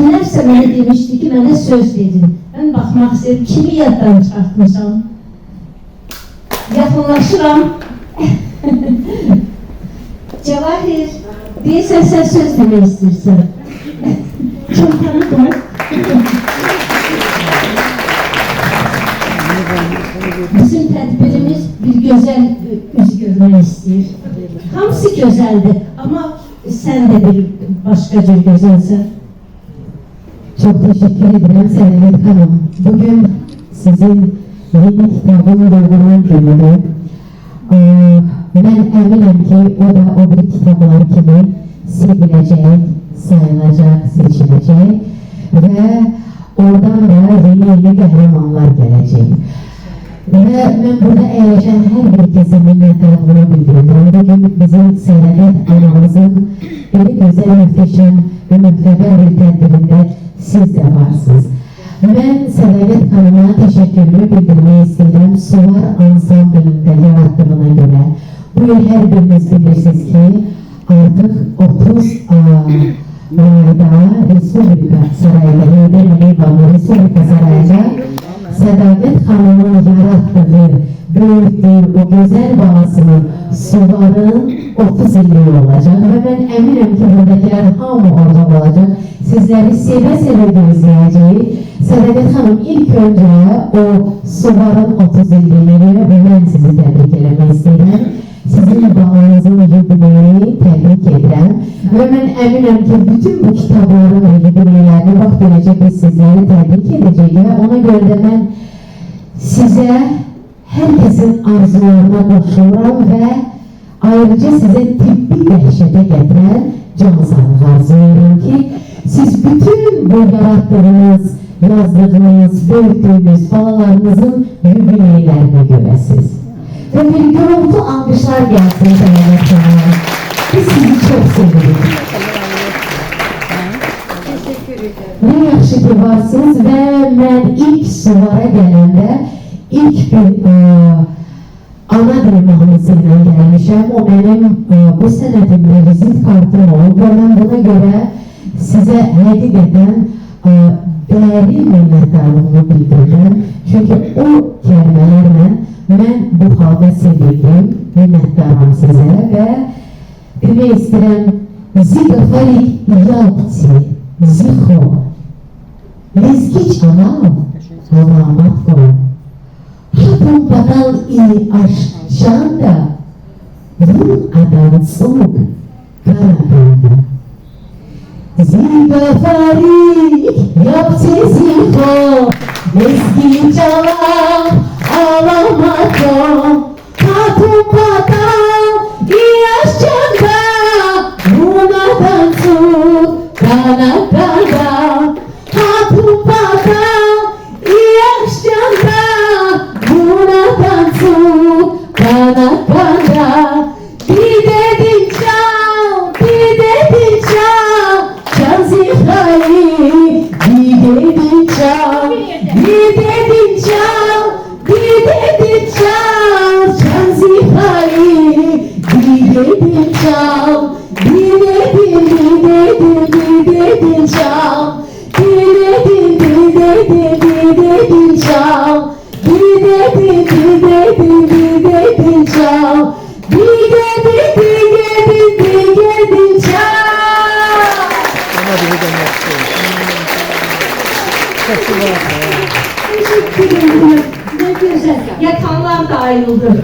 kimlərsə mənə demişdi ki, mənə söz dedin. Mən baxmaq istəyirəm, kimi yaddan çıxartmışam. Yaxınlaşıram. Cəvahir, deyirsən, sən söz demək istəyirsən. Çox tanıdım. Bizim tədbirimiz bir gözəl üz görmək istəyir. Hamısı gözəldir, amma sən də bir başqa cür gözəlsən. Çok teşekkür ederim Selamet Hanım. Bugün sizin yeni kitabın duygulan günüdür. Ben eminim ki o da o bir kitaplar gibi sevilecek, sayılacak, seçilecek ve oradan da yeni kahramanlar gelecek. Ve ben burada eğleşen her bir kesin minnettarlığını bildiriyorum. Bugün bizim Selamet anamızın bir güzel, muhteşem ve müteber bir tedbirinde siz de varsınız. Ben Selamet Hanım'a teşekkürümü bildirmeyi istedim. Sular Ansamblı'nda yarattığına göre. Bu yıl her biriniz bilirsiniz ki artık 30 Mayda Respublika Sarayı'nda, Heydar Respublika Sarayı'nda Selamet Hanım'ın yarattığı, büyüttüğü o güzel bağısının suların 30 illiği olacak ve ben eminim ki buradakiler hamı orada olacak. Sizleri seve gözleyeceğiz. Selamet Hanım ilk önce o suların 30 illiğini ve ben sizi tebrik etmek istedim. Sizin bağınızın jubileyini tebrik ederim. Ve ben eminim ki bütün bu kitapların ve jubileylerini bak böylece biz sizleri tebrik edeceğiz ve ona göre de ben size herkesin arzularına koşuyorum ve ayrıca size tıbbi dehşete getiren can sağlığı arzuyorum ki siz bütün bu yarattığınız, yazdığınız, büyüttüğünüz balalarınızın jubileylerine göresiniz. Ve bir gürültü alkışlar gelsin Selamet Hanım. Biz sizi çok seviyoruz. Ne yaxşı ki varsınız ve ben ilk sulara gelende ilk bir ana dil mühendisiyle gelmişim. O benim bu senetimde vizit kartım oldu ve ben buna göre size hakikaten değerli minnettarlığımı bildirdim. Çünkü o kelimelerle ben bu halde sevildim, minnettarım size ve demek istedim Zigafari yaptı, ziho, lezgiç anam, alamat koy. Hatun batal i aşağında, vur adam soğuk, karadında. Zigafari yaptı ziho, lezgiç anam, alamat koy. Hatun batal i aşağında, vur adam soğuk, karadında. Hatun batal i aşağında, Kana bir dedin çal, çal zifayı, bir dedin çal, çal zifayı, bir dedin çal, bir dedin çal, çal. Teşekkür ederim. Ne güzel. Yakanlar da ayrıldı.